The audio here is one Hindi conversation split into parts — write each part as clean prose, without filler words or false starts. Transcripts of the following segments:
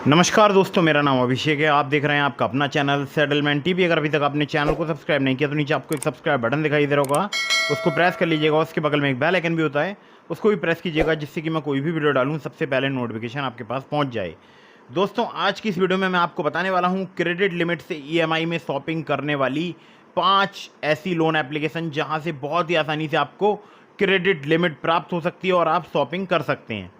नमस्कार दोस्तों, मेरा नाम अभिषेक है। आप देख रहे हैं आपका अपना चैनल सेटलमेंट टीवी। अगर अभी तक आपने चैनल को सब्सक्राइब नहीं किया तो नीचे आपको एक सब्सक्राइब बटन दिखाई दे रहा होगा, उसको प्रेस कर लीजिएगा। उसके बगल में एक बेल आइकन भी होता है, उसको भी प्रेस कीजिएगा, जिससे कि मैं कोई भी वीडियो डालूँ सबसे पहले नोटिफिकेशन आपके पास पहुँच जाए। दोस्तों, आज की इस वीडियो में मैं आपको बताने वाला हूँ क्रेडिट लिमिट से EMI में शॉपिंग करने वाली 5 ऐसी लोन एप्लीकेशन जहाँ से बहुत ही आसानी से आपको क्रेडिट लिमिट प्राप्त हो सकती है और आप शॉपिंग कर सकते हैं।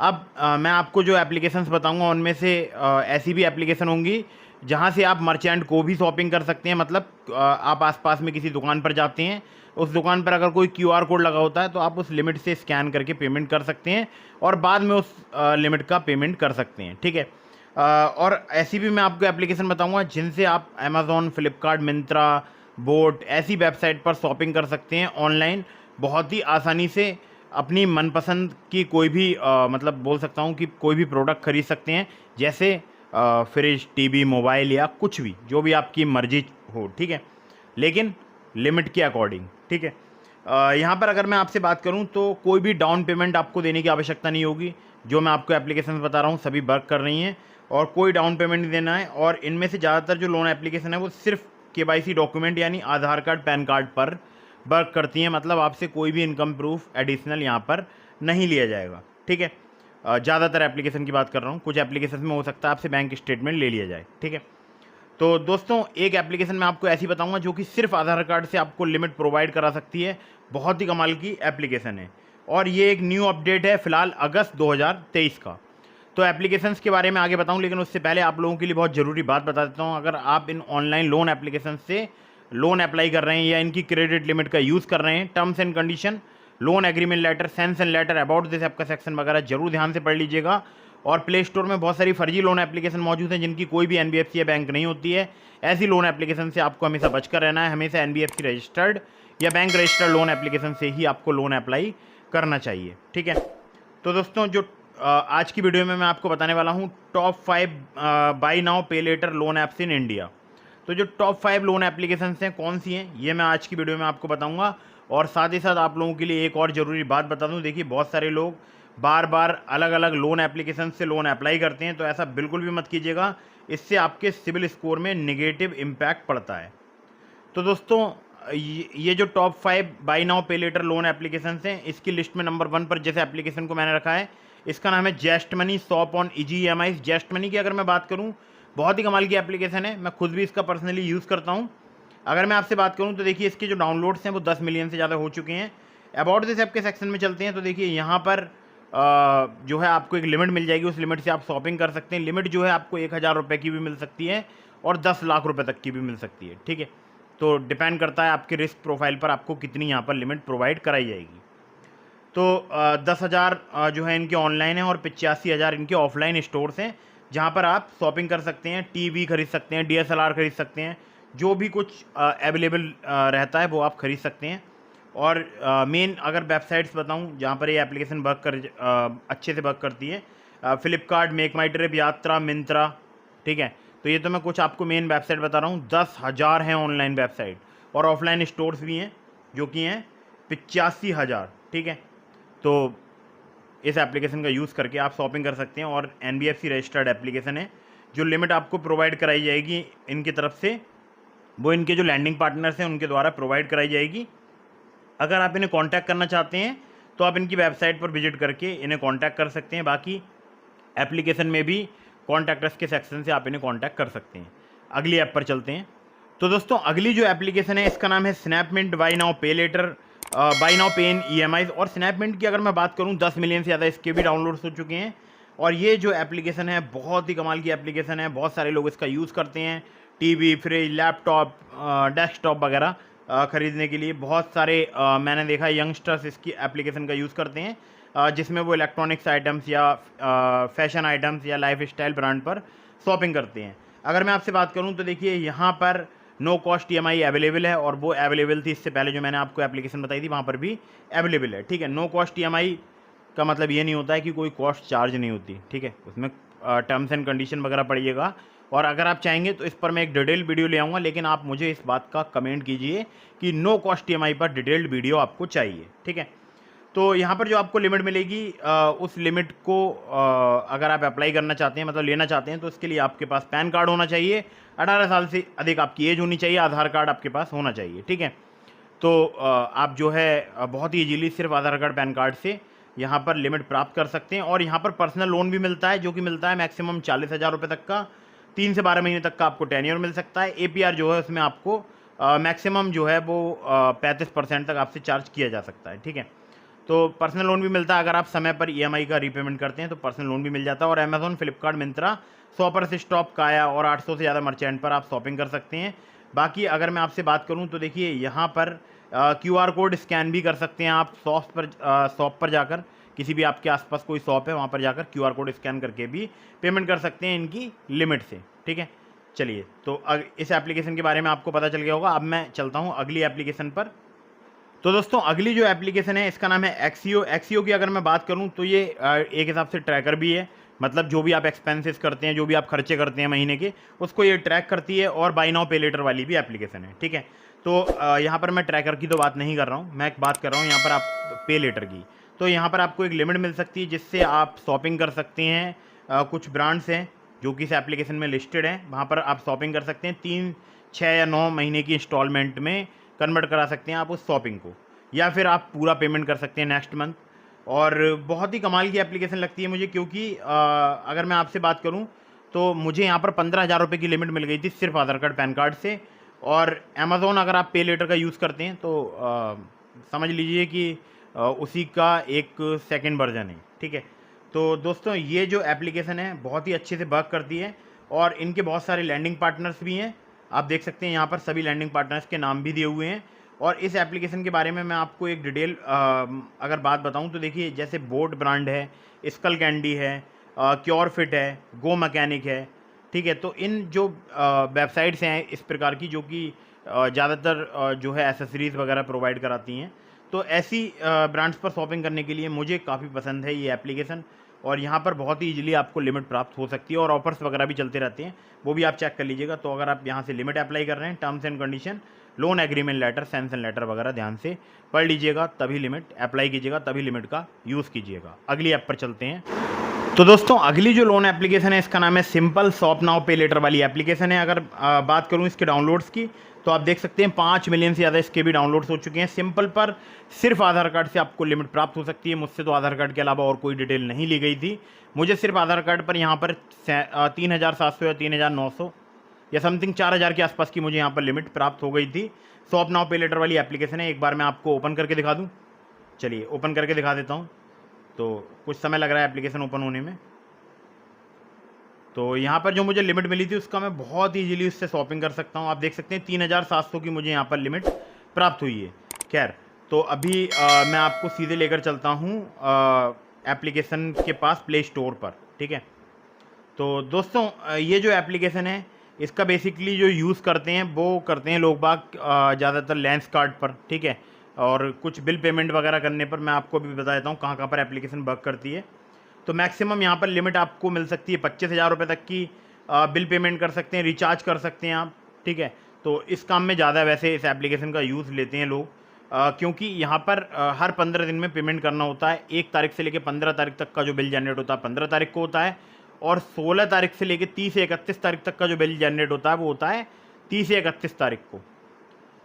अब मैं आपको जो एप्लीकेशंस बताऊंगा उनमें से ऐसी भी एप्लीकेशन होंगी जहां से आप मर्चेंट को भी शॉपिंग कर सकते हैं। मतलब आप आसपास में किसी दुकान पर जाते हैं, उस दुकान पर अगर कोई QR कोड लगा होता है तो आप उस लिमिट से स्कैन करके पेमेंट कर सकते हैं और बाद में उस लिमिट का पेमेंट कर सकते हैं। ठीक है। और ऐसी भी मैं आपको एप्लीकेशन बताऊंगा जिनसे आप अमेज़ॉन, फ्लिपकार्ट, मिंत्रा, बोट ऐसी वेबसाइट पर शॉपिंग कर सकते हैं ऑनलाइन बहुत ही आसानी से। अपनी मनपसंद की कोई भी मतलब बोल सकता हूँ कि कोई भी प्रोडक्ट खरीद सकते हैं, जैसे फ्रिज, टीवी, मोबाइल या कुछ भी, जो भी आपकी मर्जी हो। ठीक है, लेकिन लिमिट के अकॉर्डिंग। ठीक है। यहाँ पर अगर मैं आपसे बात करूँ तो कोई भी डाउन पेमेंट आपको देने की आवश्यकता नहीं होगी। जो मैं आपको एप्लीकेशन बता रहा हूँ सभी वर्क कर रही हैं और कोई डाउन पेमेंट नहीं देना है। और इनमें से ज़्यादातर जो लोन एप्लीकेशन है वो सिर्फ KYC डॉक्यूमेंट यानी आधार कार्ड, पैन कार्ड पर वर्क करती हैं। मतलब आपसे कोई भी इनकम प्रूफ एडिशनल यहाँ पर नहीं लिया जाएगा। ठीक है। ज़्यादातर एप्लीकेशन की बात कर रहा हूँ, कुछ एप्लीकेशन में हो सकता है आपसे बैंक स्टेटमेंट ले लिया जाए। ठीक है। तो दोस्तों, एक एप्लीकेशन मैं आपको ऐसी बताऊंगा जो कि सिर्फ आधार कार्ड से आपको लिमिट प्रोवाइड करा सकती है। बहुत ही कमाल की एप्लीकेशन है और ये एक न्यू अपडेट है फिलहाल अगस्त 2023 का। तो एप्लीकेशंस के बारे में आगे बताऊं, लेकिन उससे पहले आप लोगों के लिए बहुत ज़रूरी बात बता देता हूं। अगर आप इन ऑनलाइन लोन एप्लीकेशन से लोन अप्लाई कर रहे हैं या इनकी क्रेडिट लिमिट का यूज़ कर रहे हैं, terms and condition, loan agreement letter, sanction letter, about this app का सेक्शन वगैरह जरूर ध्यान से पढ़ लीजिएगा। और प्ले स्टोर में बहुत सारी फर्जी लोन एप्लीकेशन मौजूद हैं जिनकी कोई भी NBFC या बैंक नहीं होती है। ऐसी लोन एप्लीकेशन से आपको हमेशा बचकर रहना है। हमेशा NBFC रजिस्टर्ड या बैंक रजिस्टर्ड लोन एप्लीकेशन से ही आपको लोन अप्लाई करना चाहिए। ठीक है। तो दोस्तों, जो आज की वीडियो में मैं आपको बताने वाला हूँ top 5 buy now pay later loan apps in India. तो जो टॉप 5 लोन एप्लीकेशन हैं कौन सी हैं, ये मैं आज की वीडियो में आपको बताऊंगा। और साथ ही साथ आप लोगों के लिए एक और ज़रूरी बात बता दूं। देखिए, बहुत सारे लोग बार बार अलग अलग लोन एप्लीकेशन से लोन अप्लाई करते हैं, तो ऐसा बिल्कुल भी मत कीजिएगा। इससे आपके सिविल स्कोर में नेगेटिव इम्पैक्ट पड़ता है। तो दोस्तों, ये जो top 5 buy now pay later loan application हैं, इसकी लिस्ट में नंबर 1 पर जैसे एप्लीकेशन को मैंने रखा है, इसका नाम है Zest Money shop on easy EMI। Zest Money की अगर मैं बात करूँ, बहुत ही कमाल की एप्लीकेशन है। मैं खुद भी इसका पर्सनली यूज़ करता हूँ। अगर मैं आपसे बात करूँ तो देखिए, इसके जो डाउनलोड्स हैं वो 10 मिलियन से ज़्यादा हो चुके हैं। अबाउट दिस ऐप के सेक्शन में चलते हैं तो देखिए, यहाँ पर जो है आपको एक लिमिट मिल जाएगी। उस लिमिट से आप शॉपिंग कर सकते हैं। लिमिट जो है आपको 1000 रुपये की भी मिल सकती है और 10 लाख रुपये तक की भी मिल सकती है। ठीक है। तो डिपेंड करता है आपके रिस्क प्रोफाइल पर आपको कितनी यहाँ पर लिमिट प्रोवाइड कराई जाएगी। तो 10,000 जो है इनके ऑनलाइन है और 85,000 इनके ऑफलाइन स्टोर्स हैं जहाँ पर आप शॉपिंग कर सकते हैं। टीवी खरीद सकते हैं, DSLR खरीद सकते हैं, जो भी कुछ अवेलेबल रहता है वो आप खरीद सकते हैं। और मेन अगर वेबसाइट्स बताऊं जहाँ पर ये एप्लीकेशन वर्क अच्छे से वर्क करती है, फ्लिपकार्ट, मेक माई ट्रिप, यात्रा, मिंत्रा। ठीक है। तो ये तो मैं कुछ आपको मेन वेबसाइट बता रहा हूँ। 10,000 हैं ऑनलाइन वेबसाइट और ऑफलाइन स्टोर्स भी हैं जो कि हैं 85,000। ठीक है। तो इस एप्लीकेशन का यूज़ करके आप शॉपिंग कर सकते हैं और NBFC रजिस्टर्ड एप्लीकेशन है। जो लिमिट आपको प्रोवाइड कराई जाएगी इनकी तरफ से, वो इनके जो लैंडिंग पार्टनर्स हैं उनके द्वारा प्रोवाइड कराई जाएगी। अगर आप इन्हें कांटेक्ट करना चाहते हैं तो आप इनकी वेबसाइट पर विजिट करके इन्हें कांटेक्ट कर सकते हैं। बाकी एप्लीकेशन में भी कॉन्टैक्टर्स के सेक्शन से आप इन्हें कांटेक्ट कर सकते हैं। अगली ऐप पर चलते हैं। तो दोस्तों, अगली जो एप्लीकेशन है इसका नाम है Snapmint by now pay letter, by now पे इन EMI। और स्नैपमिंट की अगर मैं बात करूं, 10 मिलियन से ज़्यादा इसके भी डाउनलोड्स हो चुके हैं। और ये जो एप्लीकेशन है बहुत ही कमाल की एप्लीकेशन है। बहुत सारे लोग इसका यूज़ करते हैं टीवी, फ्रिज, लैपटॉप, डेस्कटॉप वगैरह ख़रीदने के लिए। बहुत सारे मैंने देखा है यंगस्टर्स इसकी एप्लीकेशन का यूज़ करते हैं, जिसमें वो इलेक्ट्रॉनिक्स आइटम्स या फैशन आइटम्स या लाइफ स्टाइल ब्रांड पर शॉपिंग करते हैं। अगर मैं आपसे बात करूं तो देखिए, यहाँ पर नो कॉस्ट EMI अवेलेबल है और वो अवेलेबल थी इससे पहले जो मैंने आपको एप्लीकेशन बताई थी वहाँ पर भी अवेलेबल है। ठीक है। नो कॉस्ट EMI का मतलब ये नहीं होता है कि कोई कॉस्ट चार्ज नहीं होती। ठीक है। उसमें टर्म्स एंड कंडीशन वगैरह पड़िएगा। और अगर आप चाहेंगे तो इस पर मैं एक डिटेल वीडियो ले आऊँगा, लेकिन आप मुझे इस बात का कमेंट कीजिए कि नो कॉस्ट EMI पर डिटेल्ड वीडियो आपको चाहिए। ठीक है। तो यहाँ पर जो आपको लिमिट मिलेगी उस लिमिट को अगर आप अप्लाई करना चाहते हैं, मतलब लेना चाहते हैं, तो इसके लिए आपके पास पैन कार्ड होना चाहिए, 18 साल से अधिक आपकी एज होनी चाहिए, आधार कार्ड आपके पास होना चाहिए, ठीक है। तो आप जो है बहुत ही ईजीली सिर्फ आधार कार्ड पैन कार्ड से यहाँ पर लिमिट प्राप्त कर सकते हैं। और यहाँ पर पर्सनल लोन भी मिलता है, जो कि मिलता है मैक्सिमम 40,000 रुपये तक का, 3 से 12 महीने तक का आपको टेन्योर मिल सकता है। APR जो है उसमें आपको मैक्सिमम जो है वो 35% तक आपसे चार्ज किया जा सकता है, ठीक है। तो पर्सनल लोन भी मिलता है, अगर आप समय पर EMI का रीपेमेंट करते हैं तो पर्सनल लोन भी मिल जाता है। और अमेजोन, फ्लिपकार्ट, मिंत्रा, शॉपर से स्टॉप, काया और 800 से ज़्यादा मर्चेंट पर आप शॉपिंग कर सकते हैं। बाकी अगर मैं आपसे बात करूं तो देखिए यहाँ पर QR कोड स्कैन भी कर सकते हैं आप शॉप पर जाकर, किसी भी आपके आसपास कोई शॉप है वहाँ पर जाकर QR कोड स्कैन करके भी पेमेंट कर सकते हैं इनकी लिमिट से, ठीक है। चलिए, तो इस एप्लीकेशन के बारे में आपको पता चल गया होगा। अब मैं चलता हूँ अगली एप्लीकेशन पर। तो दोस्तों अगली जो एप्लीकेशन है इसका नाम है एक्सियो। एक्सियो की अगर मैं बात करूं तो ये एक हिसाब से ट्रैकर भी है, मतलब जो भी आप एक्सपेंसेस करते हैं, जो भी आप खर्चे करते हैं महीने के, उसको ये ट्रैक करती है। और बाय नाउ पे लेटर वाली भी एप्लीकेशन है, ठीक है। तो यहाँ पर मैं ट्रैकर की तो बात नहीं कर रहा हूँ, मैं बात कर रहा हूँ यहाँ पर आप पे लेटर की। तो यहाँ पर आपको एक लिमिट मिल सकती है जिससे आप शॉपिंग कर सकते हैं। कुछ ब्रांड्स हैं जो कि इस एप्लीकेशन में लिस्टेड हैं, वहाँ पर आप शॉपिंग कर सकते हैं। 3, 6 या 9 महीने की इंस्टॉलमेंट में कन्वर्ट करा सकते हैं आप उस शॉपिंग को, या फिर आप पूरा पेमेंट कर सकते हैं नेक्स्ट मंथ। और बहुत ही कमाल की एप्लीकेशन लगती है मुझे, क्योंकि अगर मैं आपसे बात करूं तो मुझे यहाँ पर 15,000 रुपये की लिमिट मिल गई थी सिर्फ आधार कार्ड पैन कार्ड से। और अमेज़ोन अगर आप पे लेटर का यूज़ करते हैं तो समझ लीजिए कि उसी का एक सेकंड वर्जन है, ठीक है। तो दोस्तों ये जो एप्लीकेशन है बहुत ही अच्छे से वर्क करती है, और इनके बहुत सारे लैंडिंग पार्टनर्स भी हैं। आप देख सकते हैं यहाँ पर सभी लैंडिंग पार्टनर्स के नाम भी दिए हुए हैं। और इस एप्लीकेशन के बारे में मैं आपको एक डिटेल अगर बात बताऊं तो देखिए, जैसे बोट ब्रांड है, स्कल कैंडी है, क्योर फिट है, गो मैकेनिक है, ठीक है। तो इन जो वेबसाइट्स हैं इस प्रकार की, जो कि ज़्यादातर जो है एसेसरीज़ वगैरह प्रोवाइड कराती हैं, तो ऐसी ब्रांड्स पर शॉपिंग करने के लिए मुझे काफ़ी पसंद है ये एप्लीकेशन। और यहाँ पर बहुत ही ईजिली आपको लिमिट प्राप्त हो सकती है, और ऑफर्स वगैरह भी चलते रहते हैं, वो भी आप चेक कर लीजिएगा। तो अगर आप यहाँ से लिमिट अप्लाई कर रहे हैं, terms and condition, loan agreement letter, sanction letter वगैरह ध्यान से पढ़ लीजिएगा, तभी लिमिट अप्लाई कीजिएगा, तभी लिमिट का यूज़ कीजिएगा। अगली ऐप पर चलते हैं। तो दोस्तों अगली जो लोन एप्लीकेशन है इसका नाम है simple. Shop now pay letter वाली एप्लीकेशन है। अगर बात करूं इसके डाउनलोड्स की, तो आप देख सकते हैं 5 मिलियन से ज़्यादा इसके भी डाउनलोड्स हो चुके हैं। सिंपल पर सिर्फ आधार कार्ड से आपको लिमिट प्राप्त हो सकती है। मुझसे तो आधार कार्ड के अलावा और कोई डिटेल नहीं ली गई थी, मुझे सिर्फ आधार कार्ड पर यहाँ पर 3,700 या 3,900 या समथिंग 4,000 के आसपास की मुझे यहाँ पर लिमिट प्राप्त हो गई थी। शॉप नाउ पे लेटर वाली एप्लीकेशन है। एक बार मैं आपको ओपन करके दिखा दूँ, चलिए ओपन करके दिखा देता हूँ। तो कुछ समय लग रहा है एप्लीकेशन ओपन होने में। तो यहाँ पर जो मुझे लिमिट मिली थी उसका मैं बहुत ईजीली उससे शॉपिंग कर सकता हूँ। आप देख सकते हैं 3,700 की मुझे यहाँ पर लिमिट प्राप्त हुई है। खैर, तो अभी मैं आपको सीधे लेकर चलता हूँ एप्लीकेशन के पास प्ले स्टोर पर, ठीक है। तो दोस्तों ये जो एप्लीकेशन है इसका बेसिकली जो यूज़ करते हैं वो करते हैं लोग बाग ज़्यादातर लेंस कार्ड पर, ठीक है। और कुछ बिल पेमेंट वगैरह करने पर मैं आपको भी बता देता हूँ कहाँ कहाँ पर एप्लीकेशन वर्क करती है। तो मैक्सिमम यहाँ पर लिमिट आपको मिल सकती है 25,000 रुपये तक की। बिल पेमेंट कर सकते हैं, रिचार्ज कर सकते हैं आप, ठीक है। तो इस काम में ज़्यादा वैसे इस एप्लीकेशन का यूज़ लेते हैं लोग, क्योंकि यहाँ पर हर 15 दिन में पेमेंट करना होता है। 1 तारीख से लेकर 15 तारीख तक का जो बिल जनरेट होता है 15 तारीख को होता है, और 16 तारीख से लेकर 30 या 31 तारीख तक का जो बिल जनरेट होता है वो होता है 30 या 31 तारीख को।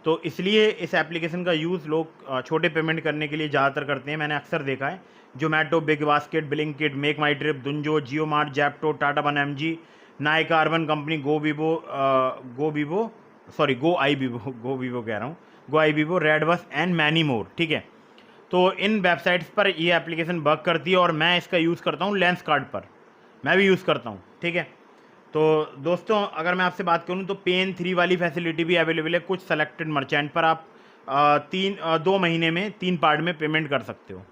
तो इसलिए इस एप्लीकेशन का यूज़ लोग छोटे पेमेंट करने के लिए ज़्यादातर करते हैं। मैंने अक्सर देखा है Zomato, Big Basket, Blinkit, Make My Trip, Dunzo, Jio Mart, Zepto, Tata One MG, Nykaa, Urban Company, Goibibo, Red Bus and many more, ठीक है। तो इन वेबसाइट्स पर ये एप्लीकेशन वर्क करती है, और मैं इसका यूज़ करता हूँ लेंस कार्ड पर, मैं भी यूज़ करता हूँ, ठीक है। तो दोस्तों अगर मैं आपसे बात करूं तो पेन 3 वाली फैसिलिटी भी अवेलेबल है। कुछ सेलेक्टेड मर्चेंट पर आप 2 महीने में 3 पार्ट में पेमेंट कर सकते हो,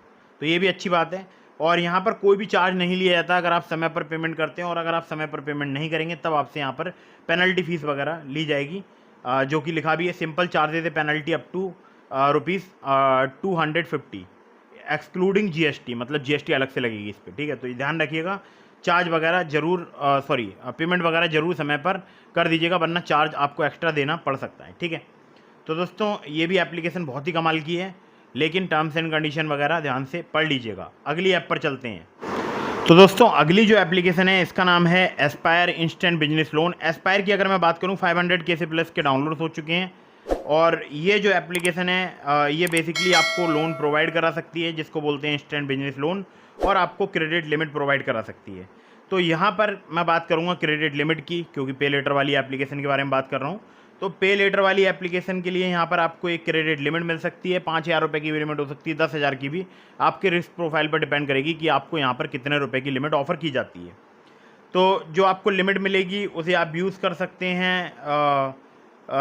तो ये भी अच्छी बात है। और यहाँ पर कोई भी चार्ज नहीं लिया जाता अगर आप समय पर पेमेंट करते हैं, और अगर आप समय पर पेमेंट नहीं करेंगे तब आपसे यहाँ पर पेनल्टी फ़ीस वगैरह ली जाएगी, जो कि लिखा भी है सिंपल चार्जेज है penalty up to ₹250 excluding GST, मतलब GST अलग से लगेगी इस पर, ठीक है। तो ये ध्यान रखिएगा, चार्ज वगैरह जरूर पेमेंट वगैरह जरूर समय पर कर दीजिएगा, वरना चार्ज आपको एक्स्ट्रा देना पड़ सकता है, ठीक है। तो दोस्तों ये भी एप्लीकेशन बहुत ही कमाल की है। लेकिन टर्म्स एंड कंडीशन वगैरह ध्यान से पढ़ लीजिएगा। अगली ऐप पर चलते हैं। तो दोस्तों अगली जो एप्लीकेशन है इसका नाम है Aspire instant business loan. Aspire की अगर मैं बात करूं 500K से प्लस के डाउनलोड हो चुके हैं और ये जो एप्लीकेशन है ये बेसिकली आपको लोन प्रोवाइड करा सकती है, जिसको बोलते हैं इंस्टेंट बिजनेस लोन, और आपको क्रेडिट लिमिट प्रोवाइड करा सकती है। तो यहाँ पर मैं बात करूँगा क्रेडिट लिमिट की, क्योंकि पे लेटर वाली एप्लीकेशन के बारे में बात कर रहा हूँ। तो पे लेटर वाली एप्लीकेशन के लिए यहाँ पर आपको एक क्रेडिट लिमिट मिल सकती है, 5,000 रुपये की भी लिमिट हो सकती है, 10,000 की भी, आपके रिस्क प्रोफाइल पर डिपेंड करेगी कि आपको यहाँ पर कितने रुपए की लिमिट ऑफर की जाती है। तो जो आपको लिमिट मिलेगी उसे आप यूज़ कर सकते हैं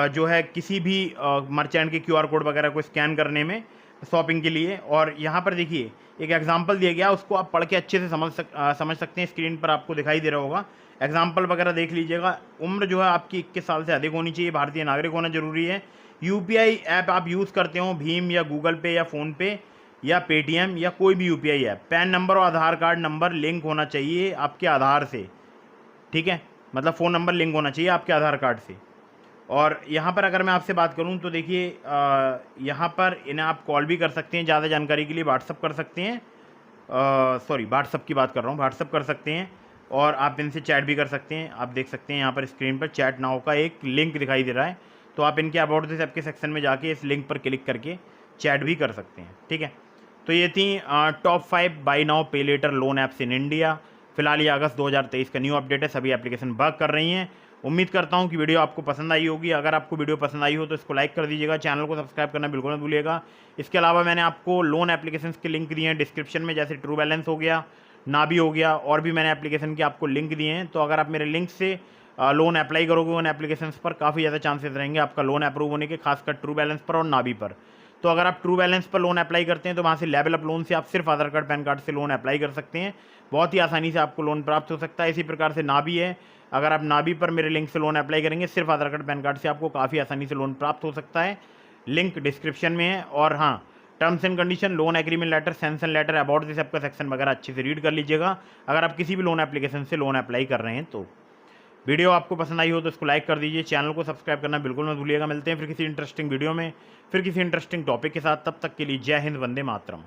जो है किसी भी मर्चेंट के QR कोड वगैरह को स्कैन करने में शॉपिंग के लिए। और यहाँ पर देखिए एक एग्जांपल दिया गया, उसको आप पढ़ के अच्छे से समझ सकते हैं। स्क्रीन पर आपको दिखाई दे रहा होगा, एग्जाम्पल वगैरह देख लीजिएगा। उम्र जो है आपकी 21 साल से अधिक होनी चाहिए, भारतीय नागरिक होना जरूरी है। UPI ऐप आप यूज़ करते हो, भीम या गूगल पे या फ़ोनपे या पेटीएम या कोई भी UPI ऐप, पैन नंबर और आधार कार्ड नंबर लिंक होना चाहिए आपके आधार से, ठीक है, मतलब फ़ोन नंबर लिंक होना चाहिए आपके आधार कार्ड से। और यहाँ पर अगर मैं आपसे बात करूँ तो देखिए यहाँ पर इन्हें आप कॉल भी कर सकते हैं, ज़्यादा जानकारी के लिए व्हाट्सअप कर सकते हैं, सॉरी व्हाट्सअप की बात कर रहा हूँ, व्हाट्सअप कर सकते हैं और आप इनसे चैट भी कर सकते हैं। आप देख सकते हैं यहाँ पर स्क्रीन पर चैट नाउ का एक लिंक दिखाई दे रहा है, तो आप इनके अबाउट दिस ऐप के सेक्शन में जाके इस लिंक पर क्लिक करके चैट भी कर सकते हैं, ठीक है। तो ये थी top 5 buy now pay later loan apps in India. फिलहाल ये अगस्त 2023 का न्यू अपडेट है, सभी एप्लीकेशन वर्क कर रही हैं। उम्मीद करता हूँ कि वीडियो आपको पसंद आई होगी। अगर आपको वीडियो पसंद आई हो तो इसको लाइक कर दीजिएगा, चैनल को सब्सक्राइब करना बिल्कुल मत भूलिएगा। इसके अलावा मैंने आपको लोन एप्लीकेशंस के लिंक दिए हैं डिस्क्रिप्शन में, जैसे ट्रू बैलेंस हो गया, नाबी हो गया, और भी मैंने एप्लीकेशन के आपको लिंक दिए हैं। तो अगर आप मेरे लिंक से लोन अप्लाई करोगे उन एप्लीकेशंस पर, काफ़ी ज़्यादा चांसेस रहेंगे आपका लोन अप्रूव होने के, खासकर ट्रू बैलेंस पर और नाबी पर। तो अगर आप ट्रू बैलेंस पर लोन अप्लाई करते हैं तो वहाँ से लेवल अप लोन से आप सिर्फ आधार कार्ड पैन कार्ड से लोन अप्लाई कर सकते हैं, बहुत ही आसानी से आपको लोन प्राप्त हो सकता है। इसी प्रकार से नाबी है, अगर आप नाबी पर मेरे लिंक से लोन अप्लाई करेंगे सिर्फ आधार कार्ड पैन कार्ड से आपको काफ़ी आसानी से लोन प्राप्त हो सकता है, लिंक डिस्क्रिप्शन में है। और हाँ, terms and condition, loan agreement letter, sanction letter, about this app का सेक्शन वगैरह अच्छे से रीड कर लीजिएगा अगर आप किसी भी लोन एप्लीकेशन से लोन अप्लाई कर रहे हैं। तो वीडियो आपको पसंद आई हो तो इसको लाइक कर दीजिए, चैनल को सब्सक्राइब करना बिल्कुल मत भूलिएगा। मिलते हैं फिर किसी इंटरेस्टिंग वीडियो में, फिर किसी इंटरेस्टिंग टॉपिक के साथ। तब तक के लिए जय हिंद, वंदे मातरम।